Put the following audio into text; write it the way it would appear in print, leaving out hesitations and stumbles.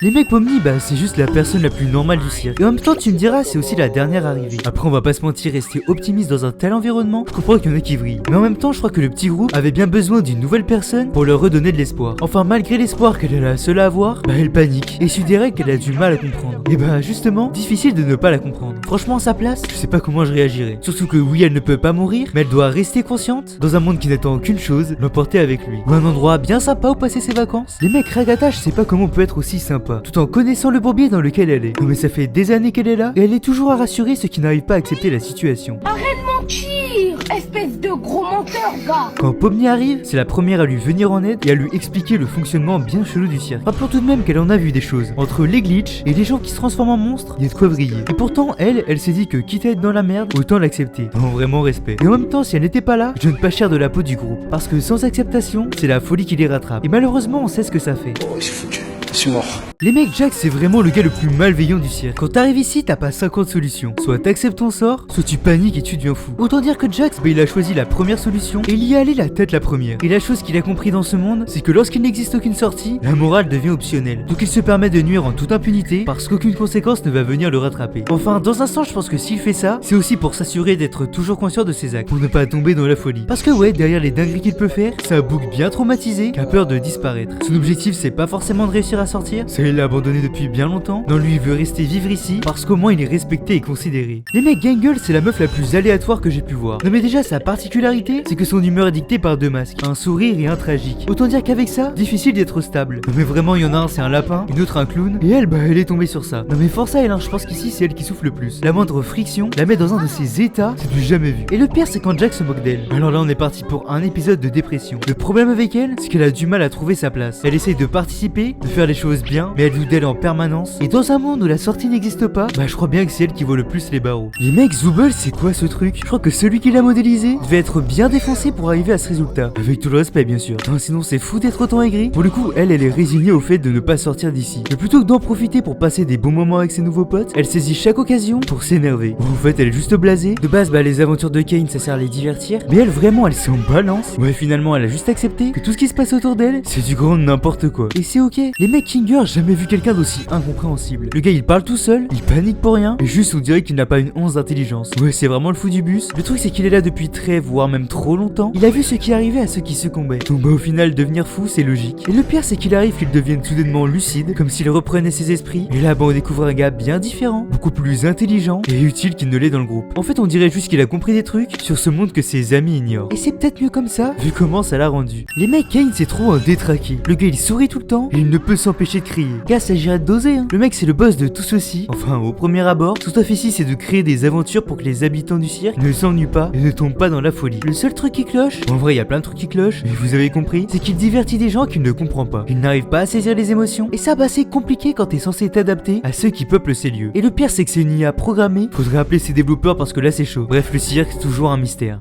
Les mecs Pomni, bah c'est juste la personne la plus normale du cirque. Et en même temps, tu me diras, c'est aussi la dernière arrivée. Après, on va pas se mentir, rester optimiste dans un tel environnement, je comprends qu'il y en a qui vrillent. Mais en même temps, je crois que le petit groupe avait bien besoin d'une nouvelle personne pour leur redonner de l'espoir. Enfin, malgré l'espoir qu'elle est la seule à avoir, bah elle panique et suit des règles qu'elle a du mal à comprendre. Et bah justement, difficile de ne pas la comprendre. Franchement, à sa place, je sais pas comment je réagirais. Surtout que oui, elle ne peut pas mourir, mais elle doit rester consciente dans un monde qui n'attend qu'une chose, l'emporter avec lui. Ou un endroit bien sympa où passer ses vacances. Les mecs Ragata, je sais pas comment on peut être aussi sympa, tout en connaissant le bourbier dans lequel elle est. Non mais ça fait des années qu'elle est là, et elle est toujours à rassurer ceux qui n'arrivent pas à accepter la situation. Arrête de mentir, espèce de gros menteur, va. Quand Pomni arrive, c'est la première à lui venir en aide et à lui expliquer le fonctionnement bien chelou du cirque. Rappelons tout de même qu'elle en a vu des choses. Entre les glitches et les gens qui se transforment en monstres, il y a de quoi vriller. Et pourtant, elle s'est dit que quitte à être dans la merde, autant l'accepter. Non, vraiment respect. Et en même temps, si elle n'était pas là, je donne pas cher de la peau du groupe. Parce que sans acceptation, c'est la folie qui les rattrape. Et malheureusement, on sait ce que ça fait. Oh, c'est foutu. Je suis mort. Les mecs, Jax c'est vraiment le gars le plus malveillant du cirque. Quand t'arrives ici, t'as pas 50 solutions. Soit t'acceptes ton sort, soit tu paniques et tu deviens fou. Autant dire que Jax, bah il a choisi la première solution et il y est allé la tête la première. Et la chose qu'il a compris dans ce monde, c'est que lorsqu'il n'existe aucune sortie, la morale devient optionnelle. Donc il se permet de nuire en toute impunité parce qu'aucune conséquence ne va venir le rattraper. Enfin, dans un sens, je pense que s'il fait ça, c'est aussi pour s'assurer d'être toujours conscient de ses actes, pour ne pas tomber dans la folie. Parce que ouais, derrière les dingueries qu'il peut faire, c'est un bouc bien traumatisé qui a peur de disparaître. Son objectif, c'est pas forcément de réussir à sortir, ça il l'a abandonné depuis bien longtemps. Non, lui il veut rester vivre ici parce qu'au moins il est respecté et considéré. Les mecs, Gangle c'est la meuf la plus aléatoire que j'ai pu voir. Non mais déjà sa particularité, c'est que son humeur est dictée par deux masques, un sourire et un tragique. Autant dire qu'avec ça, difficile d'être stable. Non mais vraiment, il y en a un c'est un lapin, une autre un clown, et elle bah elle est tombée sur ça. Non mais force à elle, hein, je pense qu'ici c'est elle qui souffle le plus. La moindre friction la met dans un de ses états, c'est du jamais vu. Et le pire c'est quand Jack se moque d'elle. Alors là on est parti pour un épisode de dépression. Le problème avec elle, c'est qu'elle a du mal à trouver sa place. Elle essaye de participer, de faire les choses bien, mais elle joue d'elle en permanence. Et dans un monde où la sortie n'existe pas, bah je crois bien que c'est elle qui vaut le plus les barreaux. Les mecs, Zooble c'est quoi ce truc? Je crois que celui qui l'a modélisé devait être bien défoncé pour arriver à ce résultat. Avec tout le respect bien sûr. Non, sinon c'est fou d'être autant aigri. Pour le coup, elle est résignée au fait de ne pas sortir d'ici. Mais plutôt que d'en profiter pour passer des bons moments avec ses nouveaux potes, elle saisit chaque occasion pour s'énerver. Bon, en fait elle est juste blasée. De base bah les aventures de Kane ça sert à les divertir. Mais elle vraiment elle s'en balance. Ouais finalement elle a juste accepté que tout ce qui se passe autour d'elle c'est du grand n'importe quoi. Et c'est ok. Les mecs Kinger, jamais vu quelqu'un d'aussi incompréhensible. Le gars il parle tout seul, il panique pour rien, et juste on dirait qu'il n'a pas une once d'intelligence. Ouais c'est vraiment le fou du bus. Le truc c'est qu'il est là depuis très voire même trop longtemps. Il a vu ce qui arrivait à ceux qui succombaient. Donc bah au final devenir fou c'est logique. Et le pire c'est qu'il arrive qu'il devienne soudainement lucide, comme s'il reprenait ses esprits. Et là bah on découvre un gars bien différent, beaucoup plus intelligent et utile qu'il ne l'est dans le groupe. En fait on dirait juste qu'il a compris des trucs sur ce monde que ses amis ignorent. Et c'est peut-être mieux comme ça, vu comment ça l'a rendu. Les mecs Kane c'est trop un détraqué. Le gars il sourit tout le temps et il ne peut s'empêcher de crier. Gars s'agirait de doser hein. Le mec c'est le boss de tout ceci. Enfin au premier abord, son taf ici c'est de créer des aventures pour que les habitants du cirque ne s'ennuient pas et ne tombent pas dans la folie. Le seul truc qui cloche, en vrai il y a plein de trucs qui clochent, mais vous avez compris, c'est qu'il divertit des gens qu'il ne comprend pas. Il n'arrive pas à saisir les émotions. Et ça bah c'est compliqué quand t'es censé t'adapter à ceux qui peuplent ces lieux. Et le pire c'est que c'est une IA programmée, faudrait appeler ses développeurs parce que là c'est chaud. Bref le cirque c'est toujours un mystère.